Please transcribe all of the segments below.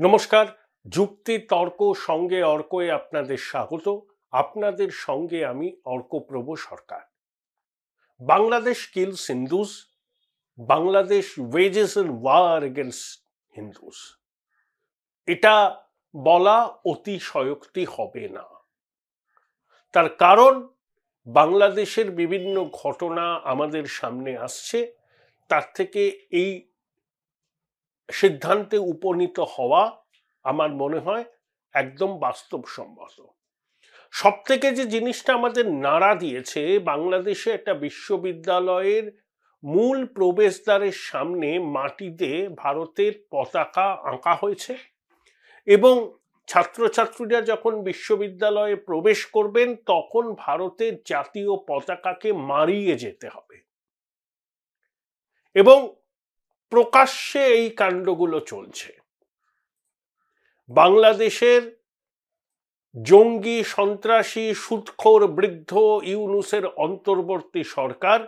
নমস্কার। যুক্তি তর্ক সঙ্গে অর্কয়ে আপনাদের স্বাগত। আপনাদের সঙ্গে আমি Arkaprabha Sarkar. Bangladesh kills Hindus, Bangladesh wages an war against Hindus, এটা বলা অতিশয়োক্তি হবে না। তার কারণ বাংলাদেশের বিভিন্ন ঘটনা আমাদের সামনে আসছে, তার থেকে এই সিদ্ধান্তে উপনীত হওয়া আমার মনে হয় একদম বাস্তবসম্মত। সব থেকে যে জিনিসটা আমাদের নাড়া দিয়েছে, বাংলাদেশে একটা বিশ্ববিদ্যালয়ের মূল প্রবেশদ্বারের সামনে মাটিতে ভারতের পতাকা আঁকা হয়েছে এবং ছাত্রছাত্রীরা যখন বিশ্ববিদ্যালয়ে প্রবেশ করবেন তখন ভারতের জাতীয় পতাকাকে মারিয়ে যেতে হবে এবং প্রকাশ্যে এই কাণ্ডগুলো চলছে। বাংলাদেশের জঙ্গি, সন্ত্রাসী, সুদখোর বৃদ্ধ ইউনূসের অন্তর্বর্তী সরকার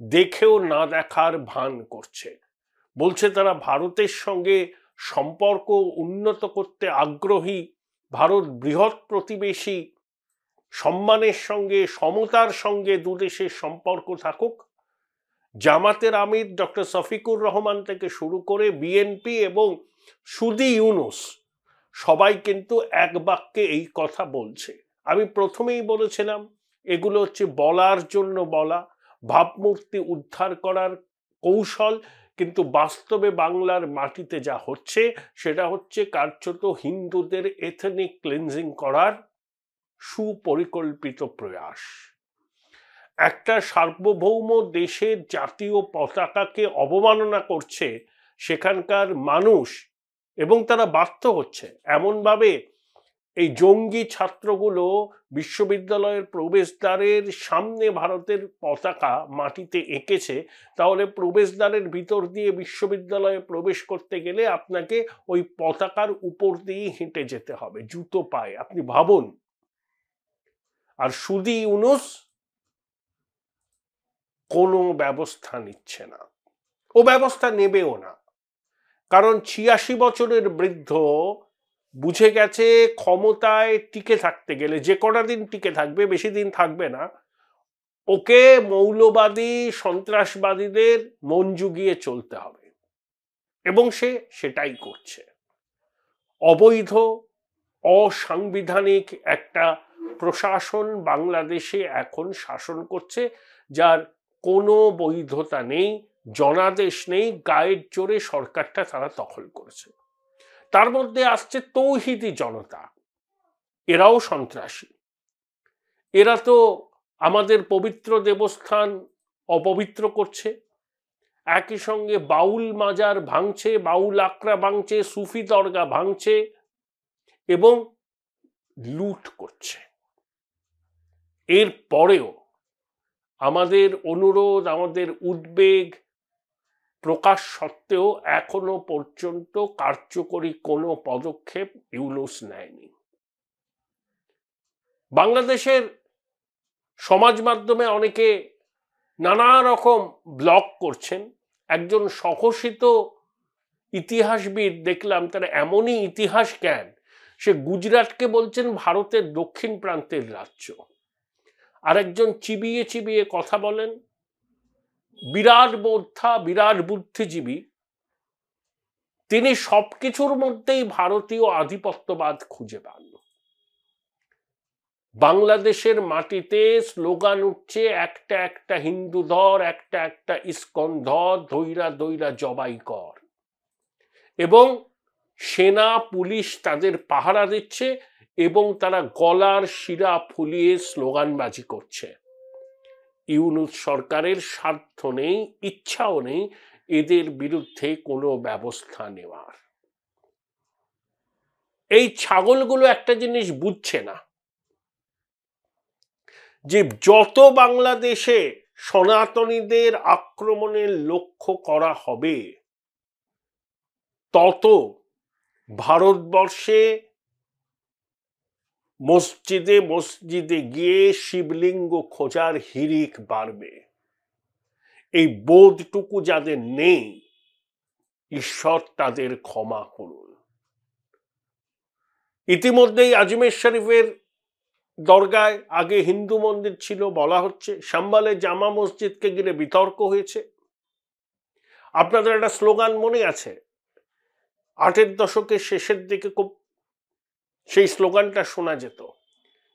দেখেও না দেখার ভান করছে। বলছে তারা ভারতের সঙ্গে সম্পর্ক উন্নত করতে আগ্রহী, ভারত বৃহৎ প্রতিবেশী, সম্মানের সঙ্গে সমতার সঙ্গে দুদেশের সম্পর্ক থাকুক। জামাতের আমির ডক্টর শফিকুর রহমান থেকে শুরু করে বিএনপি এবং সুদি ইউনূস সবাই কিন্তু এক বাক্যে এই কথা বলছে। আমি প্রথমেই বলেছিলাম এগুলো হচ্ছে বলার জন্য বলা, ভাবমূর্তি উদ্ধার করার কৌশল, কিন্তু বাস্তবে বাংলার মাটিতে যা হচ্ছে সেটা হচ্ছে কার্যত হিন্দুদের এথনিক ক্লিনজিং করার সুপরিকল্পিত প্রয়াস। একটা সার্বভৌম দেশের জাতীয় পতাকাকে অবমাননা করছে সেখানকার মানুষ এবং তারা বাধ্য হচ্ছে। এমনভাবে এই জঙ্গি ছাত্রগুলো বিশ্ববিদ্যালয়ের প্রবেশদ্বারের সামনে ভারতের পতাকা মাটিতে এঁকেছে, তাহলে প্রবেশদ্বারের ভিতর দিয়ে বিশ্ববিদ্যালয়ে প্রবেশ করতে গেলে আপনাকে ওই পতাকার উপর দিয়ে হেঁটে যেতে হবে জুতো পায়ে। আপনি ভাবুন। আর সুদি ইউনূস কোনো ব্যবস্থা নিচ্ছে না, ও ব্যবস্থা নেবেও না। কারণ ৮৬ বছরের বৃদ্ধ বুঝে গেছে ক্ষমতায় টিকে থাকতে গেলে, যে কটা দিন টিকে থাকবে, বেশি দিন থাকবে না, ওকে মৌলবাদী সন্ত্রাসবাদীদের মন জুগিয়ে চলতে হবে এবং সে সেটাই করছে। অবৈধ অসাংবিধানিক একটা প্রশাসন বাংলাদেশে এখন শাসন করছে, যার কোনো বৈধতা নেই, জনাদেশ নেই, গায়ের জোরে সরকারটা তারা দখল করেছে। তার মধ্যে আসছে তৌহিদি জনতা, এরাও সন্ত্রাসী। এরা তো আমাদের পবিত্র দেবস্থান অপবিত্র করছে, একই সঙ্গে বাউল মাজার ভাঙছে, বাউল আখড়া ভাঙছে, সুফি দরগা ভাঙছে এবং লুট করছে। এর পরেও আমাদের অনুরোধ, আমাদের উদ্বেগ প্রকাশ সত্ত্বেও এখনো পর্যন্ত কার্যকরী কোনো পদক্ষেপ ইউনূস নেয়নি। বাংলাদেশের সমাজ মাধ্যমে অনেকে নানা রকম ব্লগ করছেন। একজন স্বঘোষিত ইতিহাসবিদ দেখলাম, তার এমনই ইতিহাস জ্ঞান, সে গুজরাটকে বলছেন ভারতের দক্ষিণ প্রান্তের রাজ্য। আর একজন চিবিয়ে চিবিয়ে কথা বলেন, বিরাট বোদ্ধা, বিরাট বুদ্ধিজীবী, তিনি সবকিছুর মধ্যেই ভারতীয় আধিপত্যবাদ খুঁজে পান। বাংলাদেশের মাটিতে স্লোগান উঠছে, একটা একটা হিন্দু ধর, একটা একটা ইস্কন ধর, দৈরা দৈরা জবাই কর, এবং সেনা পুলিশ তাদের পাহারা দিচ্ছে এবং তারা গলার শিরা ফুলিয়ে স্লোগানবাজি করছে। ইউনূস সরকারের সাধ্য নেই, ইচ্ছাও নেই এদের বিরুদ্ধে কোনো ব্যবস্থা নেওয়ার। এই ছাগলগুলো একটা জিনিস বুঝছে না, যে যত বাংলাদেশে সনাতনীদের আক্রমণের লক্ষ্য করা হবে তত ভারতবর্ষে মসজিদে মসজিদে গিয়ে শিবলিঙ্গ খোঁজার হিড়িক বাড়বে। এই বোধটুকু যাদের নেই, ঈশ্বর তাদের ক্ষমা করুন। ইতিমধ্যেই আজমের শরীফের দরগায় আগে হিন্দু মন্দির ছিল বলা হচ্ছে, সাম্বালে জামা মসজিদকে ঘিরে বিতর্ক হয়েছে। আপনাদের একটা স্লোগান মনে আছে 8-এর দশকের শেষের দিকে খুব সেই স্লোগানটা শোনা যেত,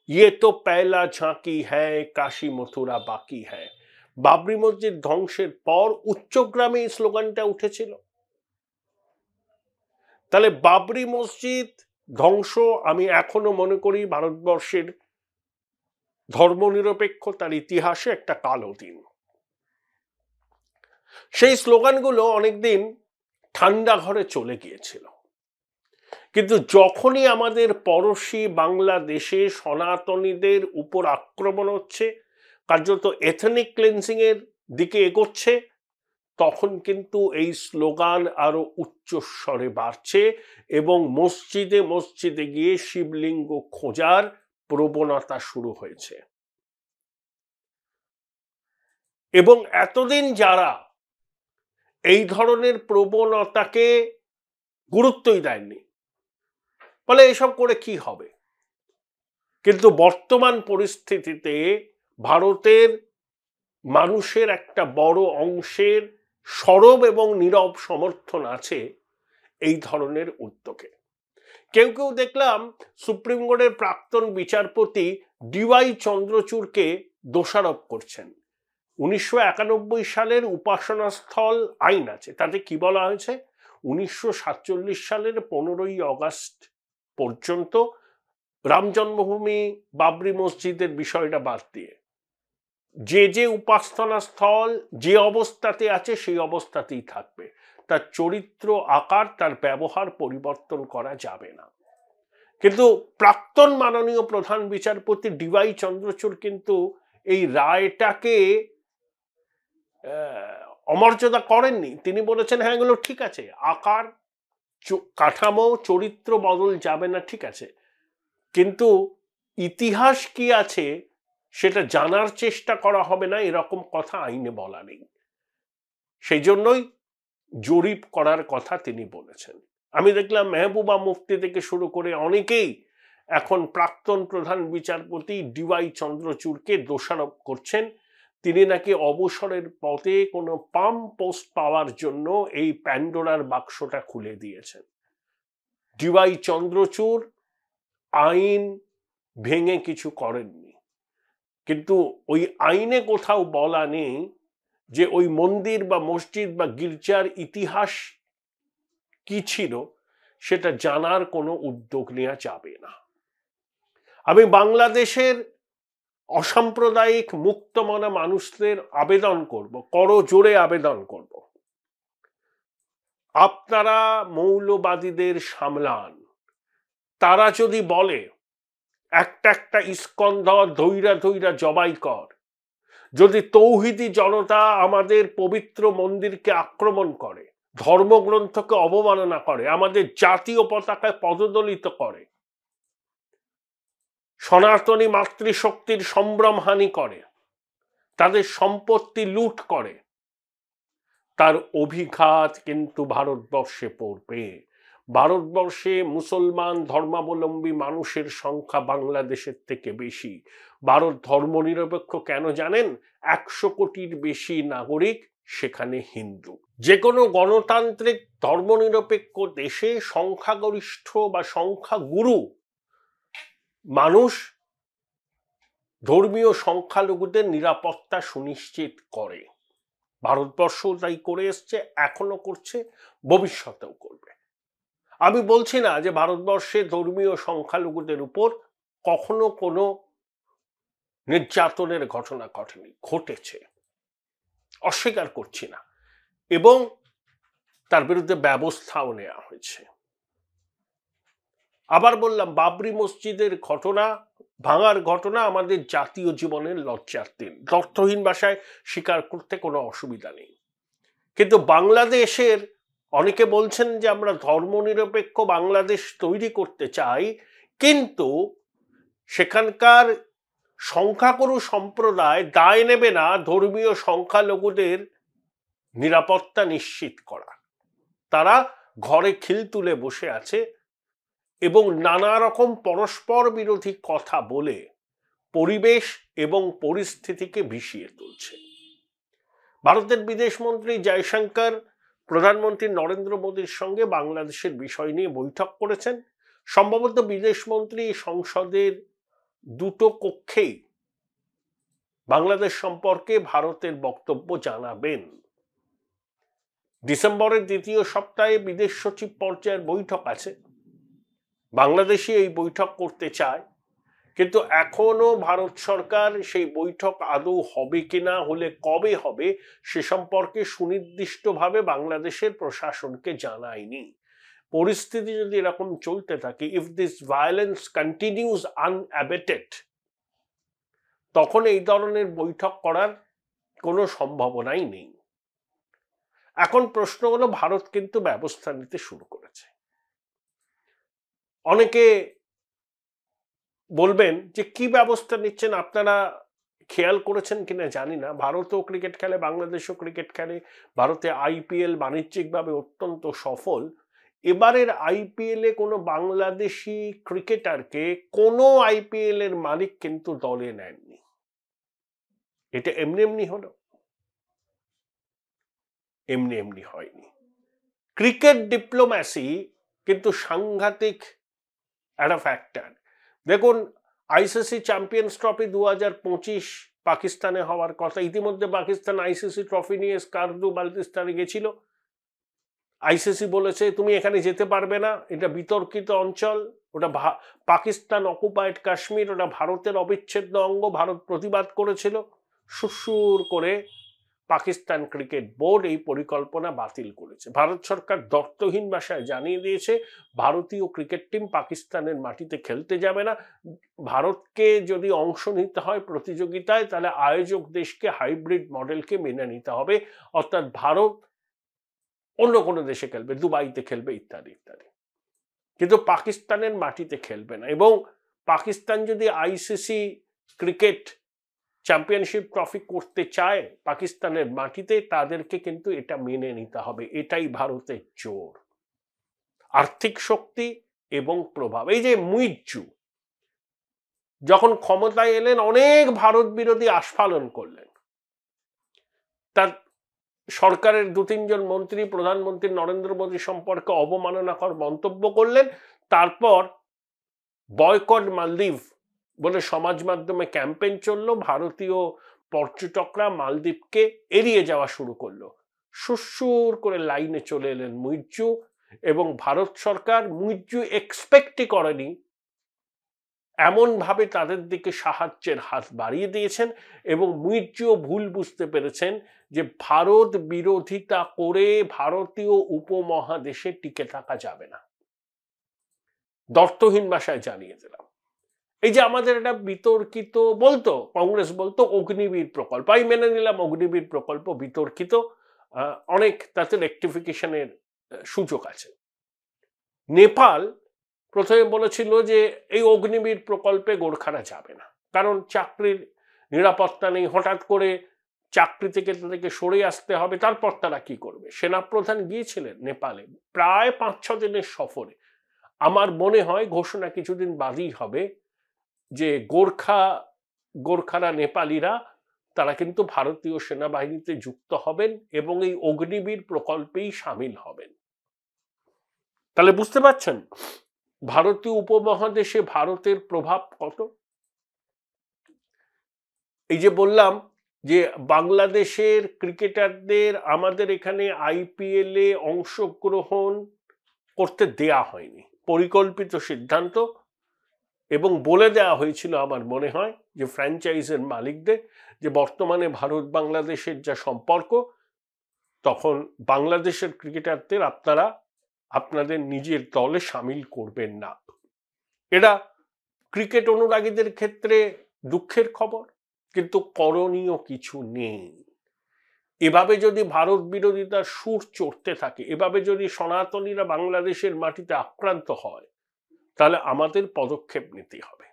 ইয়ে তো পয়লা ঝাঁকি হ্যায় কাশী মথুরা বাকি হ্যায়। বাবরি মসজিদ ধ্বংসের পর উচ্চগ্রামে এই স্লোগানটা উঠেছিল। তাহলে বাবরি মসজিদ ধ্বংস আমি এখনো মনে করি ভারতবর্ষের ধর্মনিরপেক্ষতার ইতিহাসে একটা কালো দিন। সেই স্লোগানগুলো অনেকদিন ঠান্ডা ঘরে চলে গিয়েছিল, কিন্তু যখনই আমাদের পড়শি বাংলাদেশে সনাতনীদের উপর আক্রমণ হচ্ছে, কার্যত এথনিক ক্লিনজিং এর দিকে এগোচ্ছে, তখন কিন্তু এই স্লোগান আরো উচ্চস্বরে বাড়ছে এবং মসজিদে মসজিদে গিয়ে শিবলিঙ্গ খোঁজার প্রবণতা শুরু হয়েছে। এবং এতদিন যারা এই ধরনের প্রবণতাকে গুরুত্বই দেয়নি, বলে এসব করে কি হবে, কিন্তু বর্তমান পরিস্থিতিতে ভারতের মানুষের একটা বড় অংশের সরব এবং নীরব সমর্থন আছে এই ধরনের উদ্যোগে। কেউ কেউ দেখলাম সুপ্রিম কোর্টের প্রাক্তন বিচারপতি ডিওয়াই চন্দ্রচূড়কে দোষারোপ করছেন। 1991 সালের উপাসনা স্থল আইন আছে, তাতে কি বলা হয়েছে, 1947 সালের 15ই আগস্ট পর্যন্ত রাম জন্মভূমি বাবরি মসজিদের বিষয়টা বাদ দিয়ে যে যে উপাসনা স্থল যে অবস্থাতে আছে সেই অবস্থাতেই থাকবে, তার চরিত্র আকার তার ব্যবহার পরিবর্তন করা যাবে না। কিন্তু প্রাক্তন মাননীয় প্রধান বিচারপতি ডিওয়াই চন্দ্রচূড় কিন্তু এই রায়টাকে অমর্যাদা করেননি। তিনি বলেছেন হ্যাঁ এগুলো ঠিক আছে, আকার কাঠামো চরিত্র বদল যাবে না, ঠিক আছে, কিন্তু ইতিহাস কি আছে সেটা জানার চেষ্টা করা হবে না, এরকম কথা আইনে বলা নেই। সেই জন্যই জরিপ করার কথা তিনি বলেছেন। আমি দেখলাম মেহবুবা মুফতি থেকে শুরু করে অনেকেই এখন প্রাক্তন প্রধান বিচারপতি ডিওয়াই চন্দ্রচূড়কে দোষারোপ করছেন। তিনি নাকি অবসরের পথে কোনো পাম্প পোস্ট পাওয়ার জন্য এই প্যান্ডোরার বাক্সটা খুলে দিয়েছেন। ডিওয়াই চন্দ্রচূড় আইন ভেঙে কিছু করেননি, কিন্তু ওই আইনে কোথাও বলা নেই যে ওই মন্দির বা মসজিদ বা গির্জার ইতিহাস কি ছিল সেটা জানার কোনো উদ্যোগ নেওয়া যাবে না। আমি বাংলাদেশের অসাম্প্রদায়িক মুক্তমনা মানুষদের আবেদন করব, করজোড়ে আবেদন করব, আপনারা মৌলবাদীদের সামলান। তারা যদি বলে একটা একটা ইস্কন ধৈরা ধৈরা জবাই কর, যদি তৌহিদি জনতা আমাদের পবিত্র মন্দিরকে আক্রমণ করে, ধর্মগ্রন্থকে অবমাননা করে, আমাদের জাতীয় পতাকায় পদদলিত করে, সনাতনী মাতৃশক্তির সম্ভ্রমহানি করে, তাদের সম্পত্তি লুট করে, তার অভিঘাত কিন্তু ভারতবর্ষে পড়বে। ভারতবর্ষে মুসলমান ধর্মাবলম্বী মানুষের সংখ্যা বাংলাদেশের থেকে বেশি। ভারত ধর্মনিরপেক্ষ কেন জানেন? 100 কোটির বেশি নাগরিক সেখানে হিন্দু। যে কোনো গণতান্ত্রিক ধর্মনিরপেক্ষ দেশে সংখ্যাগরিষ্ঠ বা সংখ্যাগুরু মানুষ ধর্মীয় সংখ্যালঘুদের নিরাপত্তা সুনিশ্চিত করে। ভারতবর্ষ তাই করে এসছে, এখনো করছে, ভবিষ্যতেও করবে। আমি বলছি না যে ভারতবর্ষে ধর্মীয় সংখ্যালঘুদের উপর কখনো কোনো নির্যাতনের ঘটনা ঘটেনি, ঘটেছে, অস্বীকার করছি না, এবং তার বিরুদ্ধে ব্যবস্থাও নেওয়া হয়েছে। আবার বললাম, বাবরি মসজিদের ঘটনা, ভাঙার ঘটনা আমাদের জাতীয় জীবনের লজ্জার দিন, অর্থহীন ভাষায় স্বীকার করতে কোনো অসুবিধা নেই। কিন্তু বাংলাদেশের অনেকে বলছেন যে আমরা ধর্মনিরপেক্ষ বাংলাদেশ তৈরি করতে চাই, কিন্তু সেখানকার সংখ্যাগুরু সম্প্রদায় দায় নেবে না ধর্মীয় সংখ্যালঘুদের নিরাপত্তা নিশ্চিত করা। তারা ঘরে খিল তুলে বসে আছে এবং নানা রকম পরস্পর বিরোধী কথা বলে পরিবেশ এবং পরিস্থিতিকে ভিসিয়ে তুলছে। ভারতের বিদেশমন্ত্রী জয়শঙ্কর প্রধানমন্ত্রী নরেন্দ্র মোদীর সঙ্গে বাংলাদেশের বিষয় নিয়ে বৈঠক করেছেন। সম্ভবত বিদেশমন্ত্রী সংসদের দুটো কক্ষেই বাংলাদেশ সম্পর্কে ভারতের বক্তব্য জানাবেন। ডিসেম্বরের দ্বিতীয় সপ্তাহে বিদেশ সচিব পর্যায়ের বৈঠক আছে। বাংলাদেশে এই বৈঠক করতে চায়, কিন্তু এখনো ভারত সরকার সেই বৈঠক আদৌ হবে কিনা, হলে কবে হবে সে সম্পর্কে সুনির্দিষ্টভাবে বাংলাদেশের প্রশাসনকে জানায়নি। পরিস্থিতি যদি এরকম চলতে থাকে, ইফ দিস ভায়োলেন্স কন্টিনিউজ আনঅ্যাবেটেড, তখন এই ধরনের বৈঠক করার কোনো সম্ভাবনাই নেই। এখন প্রশ্ন হলো, ভারত কিন্তু ব্যবস্থা নিতে শুরু করেছে। অনেকে বলবেন যে কি ব্যবস্থা নিচ্ছেন, আপনারা খেয়াল করেছেন কিনা জানি না, ভারতও ক্রিকেট খেলে, বাংলাদেশও ক্রিকেট খেলে। ভারতে আইপিএল বাণিজ্যিকভাবে অত্যন্ত সফল। এবারের আইপিএল এ কোনো বাংলাদেশি ক্রিকেটারকে কোনো আইপিএল এর মালিক কিন্তু দলে নেননি। এটা এমনি এমনি হলো? এমনি এমনি হয়নি। ক্রিকেট ডিপ্লোম্যাসি কিন্তু সাংঘাতিক একটা ফ্যাক্টর। দেখুন, আইসিসি চ্যাম্পিয়ন্স ট্রফি 2025 পাকিস্তানে হওয়ার কথা। ইতিমধ্যে পাকিস্তান আইসিসি ট্রফি নিয়ে স্কারদু বালতিস্তানে গেছিল। আইসিসি বলেছে তুমি এখানে যেতে পারবে না, এটা বিতর্কিত অঞ্চল, ওটা পাকিস্তান অকুপায়েড কাশ্মীর, ওটা ভারতের অবিচ্ছেদ্য অঙ্গ। ভারত প্রতিবাদ করেছিল। সুর করে পাকিস্তান ক্রিকেট বোর্ড এই পরিকল্পনা বাতিল করেছে। ভারত সরকার দর্থহীন ভাষায় জানিয়ে দিয়েছে ভারতীয় ক্রিকেট টিম পাকিস্তানের মাটিতে খেলতে যাবে না। ভারতকে যদি অংশ নিতে হয় প্রতিযোগিতায়, তাহলে আয়োজক দেশকে হাইব্রিড মডেলকে মেনে নিতে হবে, অর্থাৎ ভারত অন্য কোনো দেশে খেলবে, দুবাইতে খেলবে, ইত্যাদি ইত্যাদি, কিন্তু পাকিস্তানের মাটিতে খেলবে না। এবং পাকিস্তান যদি আইসিসি ক্রিকেট চ্যাম্পিয়নশিপ ট্রফি করতে চায় পাকিস্তানের মাটিতে, তাদেরকে কিন্তু এটা মেনে নিতে হবে। এটাই ভারতের জোর, আর্থিক শক্তি এবং প্রভাব। এই যে মুইজ্জু যখন ক্ষমতায় এলেন, অনেক ভারত বিরোধী আস্ফালন করলেন। তার সরকারের 2-3 জন মন্ত্রী প্রধানমন্ত্রী নরেন্দ্র মোদী সম্পর্কে অবমাননাকর মন্তব্য করলেন। তারপর বয়কট মালদ্বীপ বলে সমাজ মাধ্যমে ক্যাম্পেইন চললো। ভারতীয় পর্যটকরা মালদ্বীপকে এড়িয়ে যাওয়া শুরু করলো। সুর করে লাইনে চলে এলেন মুইজ্জু, এবং ভারত সরকার মুইজ্জু এক্সপেক্টই করেনি এমন ভাবে তাদের দিকে সাহায্যের হাত বাড়িয়ে দিয়েছেন। এবং মুইজ্জুও ভুল বুঝতে পেরেছেন যে ভারত বিরোধিতা করে ভারতীয় উপমহাদেশে টিকে থাকা যাবে না। দর্থহীন ভাষায় জানিয়ে দিলাম। এই যে আমাদের একটা বিতর্কিত, বলতো কংগ্রেস বলতো অগ্নিবীর প্রকল্প, আমি মেনে নিলাম অগ্নিবীর প্রকল্প বিতর্কিত, অনেক তাতে রেকটিফিকেশনের সুযোগ আছে। নেপাল প্রথমে বলেছিল যে এই অগ্নিবীর প্রকল্পে গোর্খারা যাবে না, কারণ চাকরির নিরাপত্তা নেই, হঠাৎ করে চাকরি থেকে তাদেরকে সরে আসতে হবে, তারপর তারা কি করবে। সেনাপ্রধান গিয়েছিলেন নেপালে প্রায় 5-6 দিনের সফরে। আমার মনে হয় ঘোষণা কিছুদিন বাদই হবে যে গোর্খারা, নেপালিরা, তারা কিন্তু ভারতীয় সেনাবাহিনীতে যুক্ত হবেন এবং এই অগ্নিবীর প্রকল্পেই সামিল হবেন। তাহলে বুঝতে পারছেন ভারতীয় উপমহাদেশে ভারতের প্রভাব কত। এই যে বললাম যে বাংলাদেশের ক্রিকেটারদের আমাদের এখানে আইপিএল এ অংশগ্রহণ করতে দেয়া হয়নি, পরিকল্পিত সিদ্ধান্ত, এবং বলে দেওয়া হয়েছিল আমার মনে হয় যে ফ্র্যাঞ্চাইজের মালিকদের যে বর্তমানে ভারত বাংলাদেশের যা সম্পর্ক, তখন বাংলাদেশের ক্রিকেটারদের আপনারা আপনাদের নিজের দলে সামিল করবেন না। এটা ক্রিকেট অনুরাগীদের ক্ষেত্রে দুঃখের খবর, কিন্তু করণীয় কিছু নেই। এভাবে যদি ভারত বিরোধিতার সুর চড়তে থাকে, এভাবে যদি সনাতনীরা বাংলাদেশের মাটিতে আক্রান্ত হয়, তাহলে আমাদের পদক্ষেপ নিতে হবে।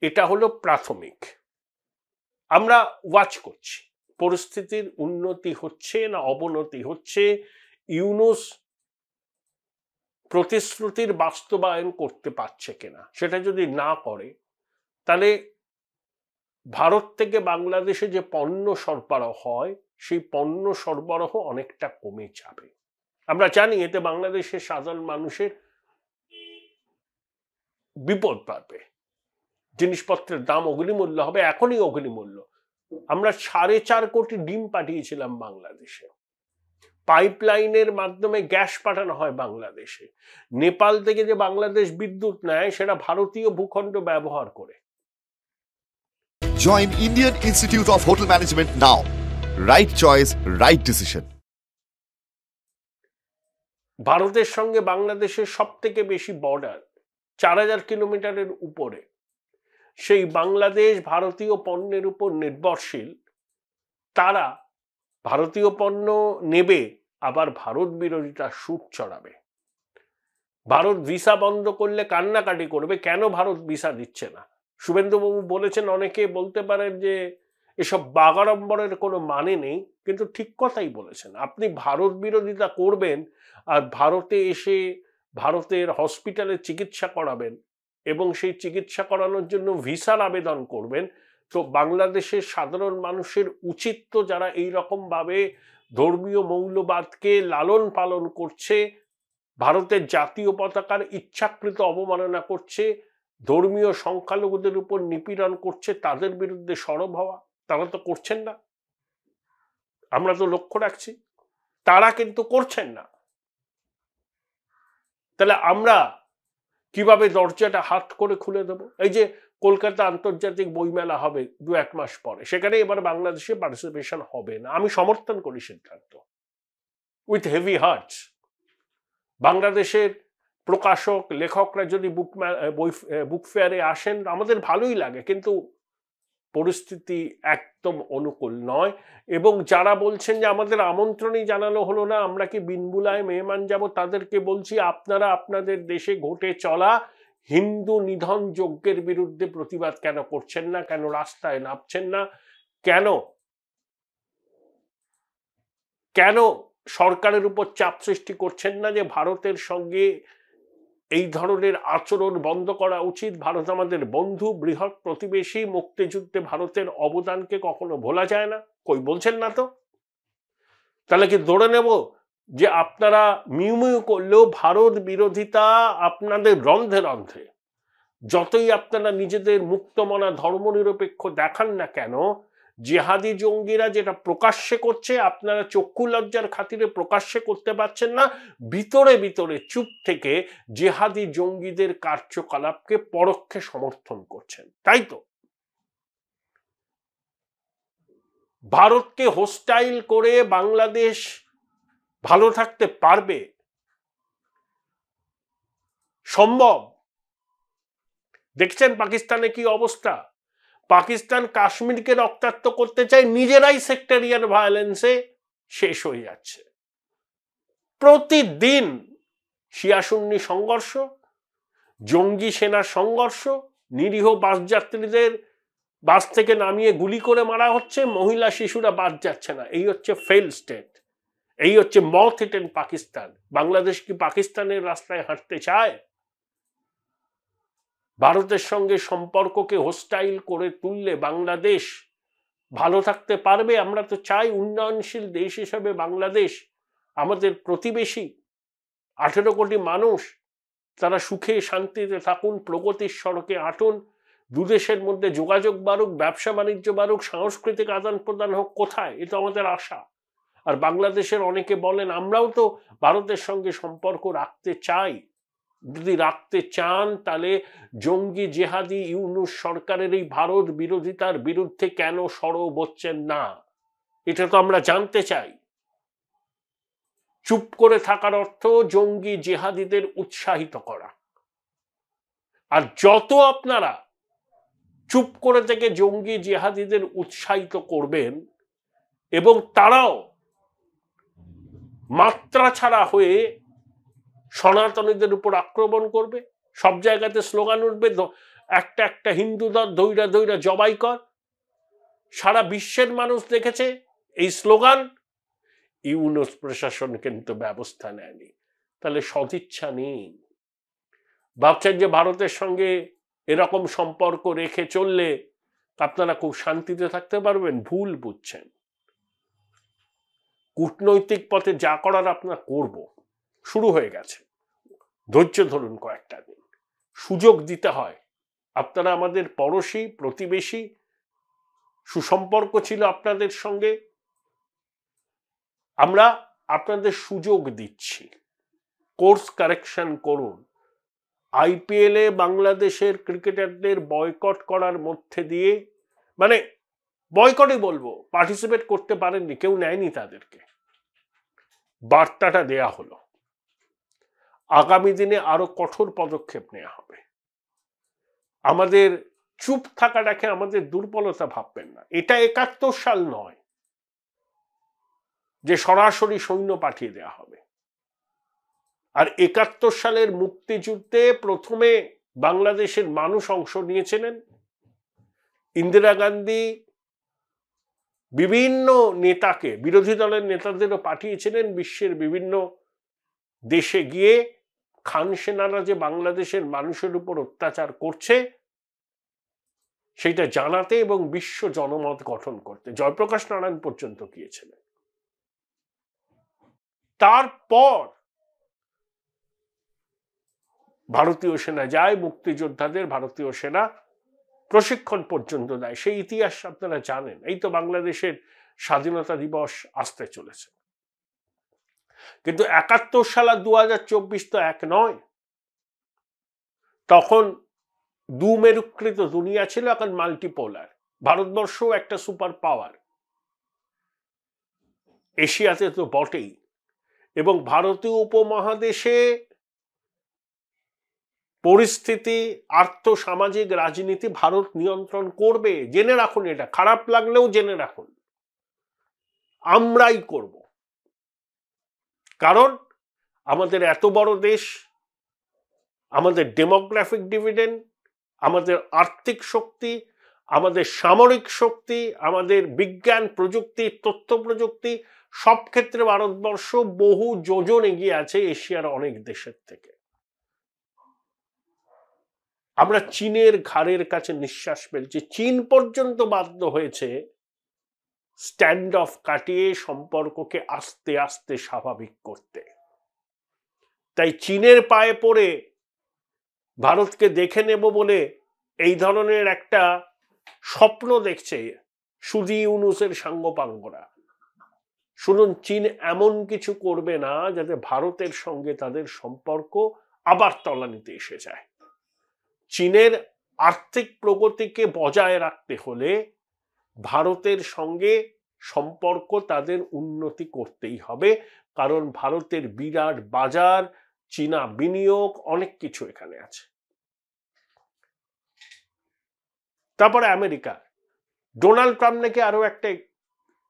এটা হলো প্রাথমিক। আমরা ওয়াচ করছি পরিস্থিতির উন্নতি হচ্ছে না অবনতি হচ্ছে। ইউনূস প্রতিশ্রুতির বাস্তবায়ন করতে পারছে কিনা। সেটা যদি না করে তাহলে ভারত থেকে বাংলাদেশে যে পণ্য সরবরাহ হয় সেই পণ্য সরবরাহ অনেকটা কমে যাবে। আমরা জানি এতে বাংলাদেশের সাধারণ মানুষের বিপদ বাড়বে, জিনিসপত্রের দাম অগ্নিমূল্য হবে, এখনই অগ্নিমূল্য। আমরা 4.5 কোটি ডিম পাঠিয়েছিলাম বাংলাদেশে, পাইপলাইনের মাধ্যমে গ্যাস পাঠানো হয় বাংলাদেশে। নেপাল থেকে যে বাংলাদেশ বিদ্যুৎ নেয় সেটা ভারতীয় ভূখণ্ড ব্যবহার করে। Join Indian Institute of Hotel Management now. Right choice, right decision. ভারতের সঙ্গে বাংলাদেশের সব থেকে বেশি বর্ডার, 4000 কিলোমিটারের উপরে। সেই বাংলাদেশ ভারতীয় পণ্যের উপর নির্ভরশীল। তারা ভারতীয় পণ্য নেবে, আবার ভারত বিরোধিতা সুর চড়াবে। ভারত ভিসা বন্ধ করলে কান্নাকাটি করবে, কেন ভারত ভিসা দিচ্ছে না। শুভেন্দুবাবু বলেছেন, অনেকে বলতে পারেন যে এসব বাগাড়ম্বরের কোনো মানে নেই, কিন্তু ঠিক কথাই বলেছেন। আপনি ভারত বিরোধিতা করবেন আর ভারতে এসে ভারতের হসপিটালে চিকিৎসা করাবেন এবং সেই চিকিৎসা করানোর জন্য ভিসার আবেদন করবেন, তো বাংলাদেশের সাধারণ মানুষের উচিত তো, যারা এই রকম ভাবে ধর্মীয় মৌলবাদকে লালন পালন করছে, ভারতের জাতীয় পতাকার ইচ্ছাকৃত অবমাননা করছে, ধর্মীয় সংখ্যালঘুদের উপর নিপীড়ন করছে, তাদের বিরুদ্ধে সরব হওয়া। তারা তো করছেন না, আমরা তো লক্ষ্য রাখছি, তারা কিন্তু করছেন না। তাহলে আমরা কিভাবে দরজাটা হাত করে খুলে দেব? এই যে কলকাতা আন্তর্জাতিক বইমেলা হবে 2-1 মাস পরে, সেখানে এবার বাংলাদেশে পার্টিসিপেশন হবে না। আমি সমর্থন করি সিদ্ধান্ত, উইথ হেভি হার্টস। বাংলাদেশের প্রকাশক লেখকরা যদি বুক ফেয়ারে আসেন আমাদের ভালোই লাগে, কিন্তু পরিস্থিতি একদম অনুকূল নয়। এবং যারা বলছেন যে আমাদের আমন্ত্রণই জানানো হলো না, আমরা কি বিনবুলায় মেহমান যাব, তাদেরকে বলছি, আপনারা আপনাদের দেশে ঘটে চলা হিন্দু নিধন যজ্ঞের বিরুদ্ধে প্রতিবাদ কেন করছেন না? কেন রাস্তায় নামছেন না? কেন সরকারের উপর চাপ সৃষ্টি করছেন না যে ভারতের সঙ্গে এই ধরনের আচরণ বন্ধ করা উচিত? ভারত আমাদের বন্ধু, বৃহৎ প্রতিবেশী, মুক্তিযুদ্ধে ভারতের অবদানকে কখনো ভোলা যায় না। কই বলছেন না তো। তাহলে কি ধরে নেব যে আপনারা মিউমিউ করলেও ভারত বিরোধিতা আপনাদের রন্ধে রন্ধে? যতই আপনারা নিজেদের মুক্তমনা ধর্মনিরপেক্ষ দেখান না কেন, জিহাদি জঙ্গিরা যেটা প্রকাশ্যে করছে আপনারা চক্ষু লজ্জার খাতিরে প্রকাশ্যে করতে পারছেন না, ভিতরে ভিতরে চুপ থেকে জিহাদি জঙ্গিদের কার্যকলাপকে পরোক্ষে সমর্থন করছেন, তাই তো? ভারতকে হোস্টাইল করে বাংলাদেশ ভালো থাকতে পারবে? সম্ভব? দেখছেন পাকিস্তানে কি অবস্থা। পাকিস্তান কাশ্মীরকে রক্তাক্ত করতে চায়, নিজেরাই সেক্টরিয়ান ভায়োলেন্সে শেষ হয়ে যাচ্ছে। প্রতিদিন শিয়া সুন্নি সংঘর্ষ, জঙ্গি সেনার সংঘর্ষ, নিরীহ বাস যাত্রীদের বাস থেকে নামিয়ে গুলি করে মারা হচ্ছে, মহিলা শিশুরা বাদ যাচ্ছে না। এই হচ্ছে ফেল স্টেট, এই হচ্ছে মথ ইটেন পাকিস্তান। বাংলাদেশ কি পাকিস্তানের রাস্তায় হাঁটতে চায়? ভারতের সঙ্গে সম্পর্ককে হোস্টাইল করে তুললে বাংলাদেশ ভালো থাকতে পারবে? আমরা তো চাই উন্নয়নশীল দেশ হিসেবে বাংলাদেশ আমাদের প্রতিবেশী 18 কোটি মানুষ, তারা সুখে শান্তিতে থাকুন, প্রগতির সড়কে হাঁটুন, দুদেশের মধ্যে যোগাযোগ বাড়ুক, ব্যবসা বাণিজ্য বাড়ুক, সাংস্কৃতিক আদান প্রদান হোক। কোথায়? এটা আমাদের আশা। আর বাংলাদেশের অনেকে বলেন আমরাও তো ভারতের সঙ্গে সম্পর্ক রাখতে চাই। যদি রাখতে চান তাহলে জঙ্গি জেহাদি ইউনূস সরকারের এই ভারত বিরোধিতার বিরুদ্ধে কেন সরব হচ্ছেন না, এটা তো আমরা জানতে চাই। চুপ করে থাকার অর্থ জঙ্গি জেহাদিদের উৎসাহিত করা। আর যত আপনারা চুপ করে থেকে জঙ্গি জেহাদিদের উৎসাহিত করবেন এবং তারাও মাত্রা ছাড়া হয়ে সনাতনীদের উপর আক্রমণ করবে, সব জায়গাতে স্লোগান উঠবে, একটা একটা হিন্দু ধৈরা ধৈরা জবাই কর। সারা বিশ্বের মানুষ দেখেছে এই স্লোগান। ইউনূস প্রশাসন কিন্তু ব্যবস্থা নেয়নি। তাহলে সদিচ্ছা নেই। ভাবছেন যে ভারতের সঙ্গে এরকম সম্পর্ক রেখে চললে আপনারা খুব শান্তিতে থাকতে পারবেন, ভুল বুঝছেন। কূটনৈতিক পথে যা করার আপনার করব, শুরু হয়ে গেছে, ধৈর্য ধরুন কয়েকটা দিন, সুযোগ দিতে হয়। আপনারা আমাদের পড়শি, প্রতিবেশী, সুসম্পর্ক ছিল আপনাদের সঙ্গে, আমরা আপনাদের সুযোগ দিচ্ছি, কোর্স কারেকশন করুন। আইপিএল এ বাংলাদেশের ক্রিকেটারদের বয়কট করার মধ্যে দিয়ে, মানে বয়কটই বলবো, পার্টিসিপেট করতে পারেননি, কেউ নেয়নি তাদেরকে, বার্তাটা দেয়া হলো। আগামী দিনে আরো কঠোর পদক্ষেপ নেওয়া হবে। আমাদের চুপ থাকাটাকে আমাদের দুর্বলতা ভাববেন না। এটা ৭১ সাল নয় যে সরাসরি সৈন্য পাঠিয়ে দেওয়া হবে। আর ৭১ সালের মুক্তিযুদ্ধে প্রথমে বাংলাদেশের মানুষ অংশ নিয়েছিলেন। ইন্দিরা গান্ধী বিভিন্ন নেতাকে, বিরোধী দলের নেতাদেরও পাঠিয়েছিলেন বিশ্বের বিভিন্ন দেশে গিয়ে খান সেনারা যে বাংলাদেশের মানুষের উপর অত্যাচার করছে সেটা জানাতে এবং বিশ্ব জনমত গঠন করতে। জয়প্রকাশ নারায়ণ পর্যন্ত গিয়েছিলেন। তারপর ভারতীয় সেনা যায়, মুক্তিযোদ্ধাদের ভারতীয় সেনা প্রশিক্ষণ পর্যন্ত দেয়। সেই ইতিহাস আপনারা জানেন। এই তো বাংলাদেশের স্বাধীনতা দিবস আসতে চলেছে। কিন্তু ৭১ সাল আর ২০২৪ তো এক নয়। তখন দুমেরুকৃত দুনিয়া ছিল, এখন মাল্টিপোলার। ভারতবর্ষও একটা সুপার পাওয়ার, এশিয়াতে তো বটেই। এবং ভারতীয় উপমহাদেশে পরিস্থিতি, আর্থসামাজিক রাজনীতি ভারত নিয়ন্ত্রণ করবে। জেনে রাখুন, এটা খারাপ লাগলেও জেনে রাখুন, আমরাই করব। কারণ আমাদের এত বড় দেশ, আমাদের ডেমোগ্রাফিক ডিভিডেন্ড, আমাদের আর্থিক শক্তি, আমাদের সামরিক শক্তি, আমাদের বিজ্ঞান প্রযুক্তি, তথ্য প্রযুক্তি, সব ক্ষেত্রে ভারতবর্ষ বহু যোজন এগিয়ে আছে এশিয়ার অনেক দেশের থেকে। আমরা চীনের ঘাড়ের কাছে নিঃশ্বাস ফেলছি। চীন পর্যন্ত বাধ্য হয়েছে স্ট্যান্ড অফ কাটিয়ে সম্পর্ককে আস্তে আস্তে স্বাভাবিক করতে। তাই চীনের পায়ে পড়ে ভারতকে দেখে নেব বলে এই ধরনের একটা স্বপ্ন দেখছে সুদি ইউনুসের সাঙ্গপাঙ্গরা। শুনুন, চীন এমন কিছু করবে না যাতে ভারতের সঙ্গে তাদের সম্পর্ক আবার তলানিতে এসে যায়। চীনের আর্থিক প্রগতিকে বজায় রাখতে হলে ভারতের সঙ্গে সম্পর্ক তাদের উন্নতি করতেই হবে। কারণ ভারতের বিরাট বাজার, চীনা বিনিয়োগ, অনেক কিছু এখানে আছে। তারপরে আমেরিকা, ডোনাল্ড ট্রাম্প নাকি আরো একটা,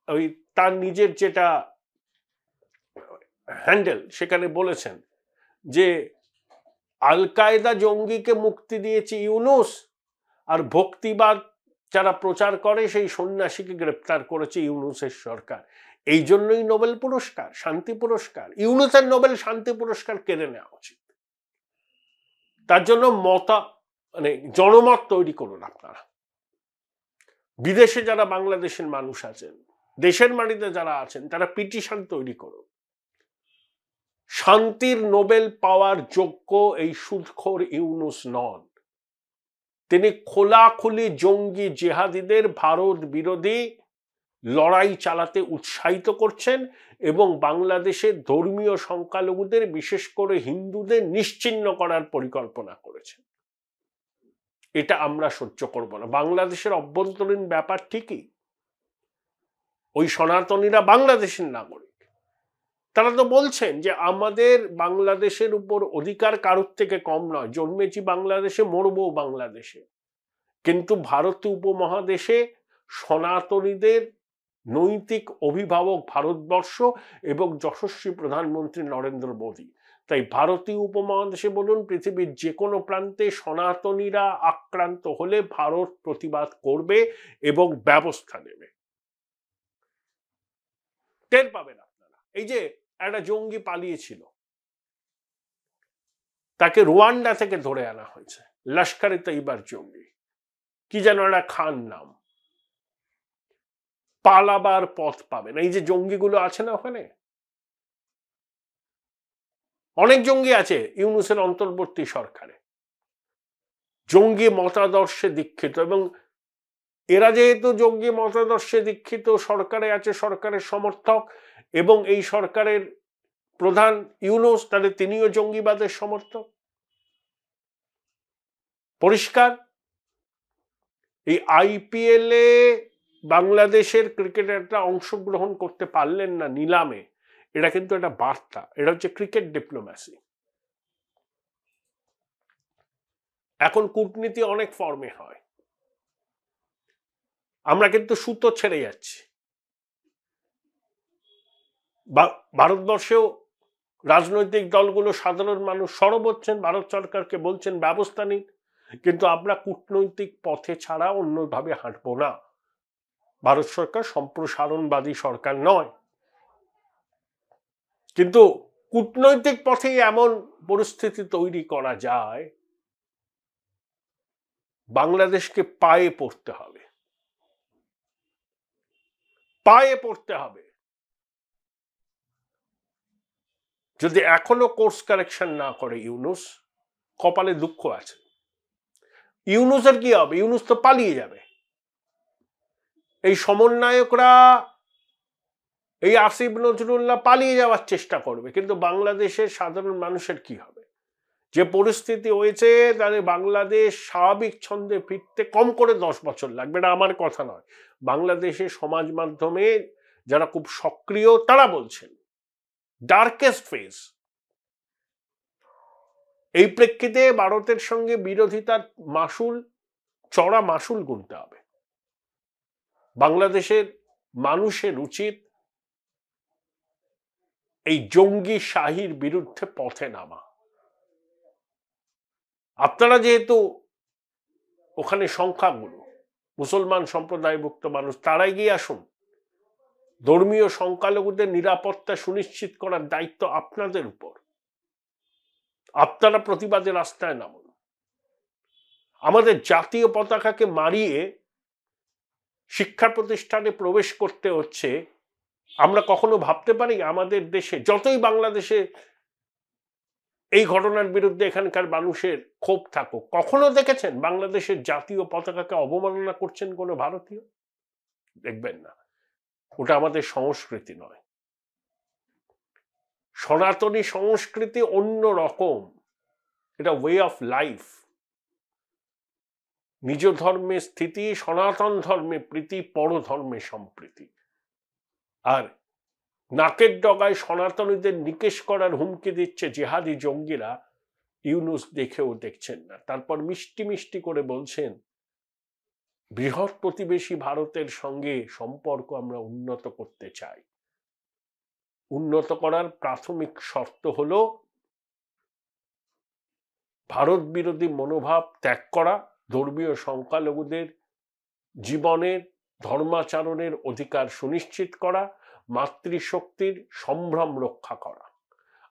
ওই তার নিজের যেটা হ্যান্ডেল সেখানে বলেছেন যে আল কায়দা জঙ্গিকে মুক্তি দিয়েছে ইউনুস, আর ভক্তিবাদ যারা প্রচার করে সেই সন্ন্যাসীকে গ্রেপ্তার করেছে ইউনুসের সরকার। এই জন্যই নোবেল পুরস্কার, শান্তি পুরস্কার, ইউনুসের নোবেল শান্তি পুরস্কার কেড়ে নেওয়া উচিত। তার জন্য জনমত তৈরি করুন আপনারা। বিদেশে যারা বাংলাদেশের মানুষ আছেন, দেশের মাটিতে যারা আছেন, তারা পিটিশন তৈরি করুন। শান্তির নোবেল পাওয়ার যোগ্য এই সুদখোর ইউনুস নন। তিনি খোলাখুলি জঙ্গি জেহাদিদের ভারত বিরোধী লড়াই চালাতে উৎসাহিত করছেন এবং বাংলাদেশের ধর্মীয় সংখ্যালঘুদের, বিশেষ করে হিন্দুদের নিশ্চিহ্ন করার পরিকল্পনা করেছেন। এটা আমরা সহ্য করব না। বাংলাদেশের অভ্যন্তরীণ ব্যাপার ঠিকই, ওই সনাতনীরা বাংলাদেশের নাগরিক, তারা তো বলছেন যে আমাদের বাংলাদেশের উপর অধিকার কারোর থেকে কম নয়, জন্মেছি বাংলাদেশে, মরবো বাংলাদেশে। কিন্তু ভারতীয় উপমহাদেশে সনাতনীদের নৈতিক অভিভাবক ভারতবর্ষ এবং যশস্বী প্রধানমন্ত্রী নরেন্দ্র মোদী। তাই ভারতীয় উপমহাদেশে বলুন, পৃথিবীর যে কোনো প্রান্তে সনাতনীরা আক্রান্ত হলে ভারত প্রতিবাদ করবে এবং ব্যবস্থা নেবে। টের পাবেন আপনারা। এই যে একটা জঙ্গি পালিয়েছিল, তাকে রুয়ান্ডা থেকে ধরে আনা হয়েছে, লস্কর ই তৈবার জঙ্গি, কি যেন একটা খান নাম। পালাবার পথ পাবে না। এই যে জঙ্গিগুলো আছে না ওখানে, অনেক জঙ্গি আছে ইউনূসের অন্তর্বর্তী সরকারে, জঙ্গি মতাদর্শে দীক্ষিত, এবং এরা যেহেতু জঙ্গি মতাদর্শে দীক্ষিত, সরকারে আছে, সরকারের সমর্থক, এবং এই সরকারের প্রধান ইউনূস, তাহলে তিনিও জঙ্গিবাদের সমর্থক। পরিষ্কার। এই আইপিএল এ বাংলাদেশের ক্রিকেটাররা অংশগ্রহণ করতে পারলেন না নিলামে, এটা কিন্তু একটা বার্তা। এটা হচ্ছে ক্রিকেট ডিপ্লোম্যাসি। এখন কূটনীতি অনেক ফর্মে হয়, আমরা কিন্তু সুতো ছেড়ে যাচ্ছি। ভারতবর্ষেও রাজনৈতিক দলগুলো, সাধারণ মানুষ সরব হচ্ছেন, ভারত সরকারকে বলছেন ব্যবস্থা নিন, কিন্তু আমরা কূটনৈতিক পথে ছাড়া অন্যভাবে হাঁটবো না। ভারত সরকার সম্প্রসারণবাদী সরকার নয়, কিন্তু কূটনৈতিক পথে এমন পরিস্থিতি তৈরি করা যায়, বাংলাদেশকে পায়ে পড়তে হবে, পায়ে পড়তে হবে। যদি এখনো কোর্স কারেকশন না করে ইউনূস, কপালে দুঃখ আছে। ইউনূসের কি হবে? ইউনূস তো পালিয়ে যাবে। এই সমন্বয়করা, এই আসিফ নজরুল্লাহ পালিয়ে যাওয়ার চেষ্টা করবে, কিন্তু বাংলাদেশের সাধারণ মানুষের কি হবে? যে পরিস্থিতি হয়েছে, তাহলে বাংলাদেশ স্বাভাবিক ছন্দে ফিরতে কম করে 10 বছর লাগবে। এটা আমার কথা নয়, বাংলাদেশের সমাজ মাধ্যমে যারা খুব সক্রিয় তারা বলছেন ডার্কেস্ট ফেজ। এই প্রেক্ষিতে ভারতের সঙ্গে বিরোধিতার মাসুল, চড়া মাসুল গুনতে হবে। বাংলাদেশের মানুষের উচিত এই জঙ্গি শাহির বিরুদ্ধে পথে নামা। আপনারা যেহেতু ওখানে সংখ্যাগুলো মুসলমান সম্প্রদায়ভুক্ত মানুষ, তারাই গিয়ে আসুন। ধর্মীয় সংখ্যালঘুদের নিরাপত্তা সুনিশ্চিত করার দায়িত্ব আপনাদের উপর। আপনারা প্রতিবাদে রাস্তায় নামুন। আমাদের জাতীয় পতাকাকে মারিয়ে শিক্ষা প্রতিষ্ঠানে প্রবেশ করতে হচ্ছে। আমরা কখনো ভাবতে পারি আমাদের দেশে, যতই বাংলাদেশে এই ঘটনার বিরুদ্ধে এখানকার মানুষের ক্ষোভ থাকুক, কখনো দেখেছেন বাংলাদেশের জাতীয় পতাকাকে অবমাননা করছেন কোনো ভারতীয়? দেখবেন না। ওটা আমাদের সংস্কৃতি নয়। সনাতনী সংস্কৃতি অন্য রকম, এটা ওয়ে অফ লাইফ। নিজ ধর্মে স্থিতি, সনাতন ধর্মে প্রীতি, পরধর্মে সম্প্রীতি। আর নাকের ডগায় সনাতনীদের নিকেশ করার হুমকি দিচ্ছে জেহাদি জঙ্গিরা, ইউনূস দেখেও দেখছেন না। তারপর মিষ্টি মিষ্টি করে বলছেন বৃহৎ প্রতিবেশী ভারতের সঙ্গে সম্পর্ক আমরা উন্নত করতে চাই। উন্নত করার প্রাথমিক শর্ত হলো ভারত বিরোধী মনোভাব ত্যাগ করা, ধর্মীয় সংখ্যালঘুদের জীবনের, ধর্মাচরণের অধিকার সুনিশ্চিত করা, মাতৃশক্তির সম্ভ্রম রক্ষা করা,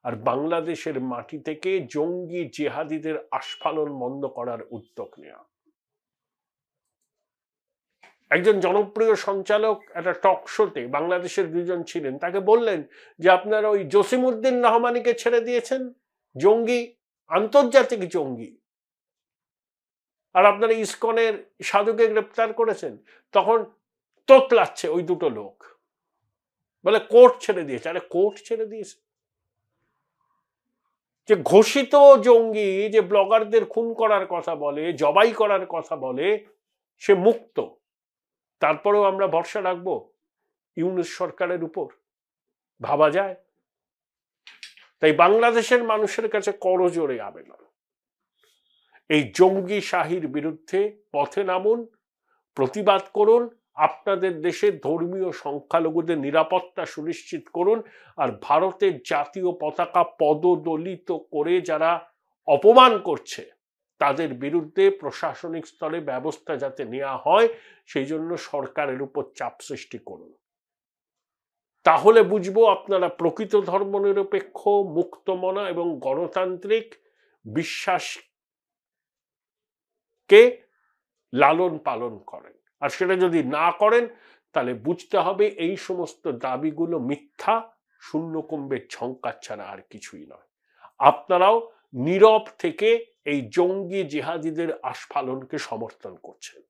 আর বাংলাদেশের মাটি থেকে জঙ্গি জেহাদিদের আস্ফালন বন্ধ করার উদ্যোগ নেওয়া। একজন জনপ্রিয় সঞ্চালক একটা টক শোতে, বাংলাদেশের দুজন ছিলেন, তাকে বললেন যে আপনারা ওই জসিমউদ্দিন রহমানিকে ছেড়ে দিয়েছেন, জঙ্গি, আন্তর্জাতিক জঙ্গি, আর আপনারা ইসকনের সাধুকে গ্রেপ্তার করেছেন। তখন তোতলাচ্ছে ওই দুটো লোক, বলে কোর্ট ছেড়ে দিয়েছে। আরে কোর্ট ছেড়ে দিয়েছে? যে ঘোষিত জঙ্গি, যে ব্লগারদের খুন করার কথা বলে, জবাই করার কথা বলে, সে মুক্ত। তারপরেও আমরা ভরসা রাখবো ইউনূস সরকারের উপর? ভাবা যায়? তাই বাংলাদেশের মানুষের কাছে করজোড়ে আবেদন, এই জঙ্গি শাহির বিরুদ্ধে পথে নামুন, প্রতিবাদ করুন, আপনাদের দেশের ধর্মীয় সংখ্যালঘুদের নিরাপত্তা সুনিশ্চিত করুন, আর ভারতের জাতীয় পতাকা পদদলিত করে যারা অপমান করছে তাদের বিরুদ্ধে প্রশাসনিক স্তরে ব্যবস্থা যাতে নেওয়া হয়, সেই জন্য সরকারের উপর চাপ সৃষ্টি করুন। তাহলে বুঝবো আপনারা প্রকৃত ধর্মনিরপেক্ষ, মুক্তমনা এবং গণতান্ত্রিক বিশ্বাসকে লালন পালন করেন। আর সেটা যদি না করেন তাহলে বুঝতে হবে এই সমস্ত দাবিগুলো মিথ্যা, শূন্যকুম্ভের ঝঙ্কার ছাড়া আর কিছুই নয়। আপনারাও নীরব থেকে এই জঙ্গি জিহাদিদের আস্ফালনকে সমর্থন করছেন।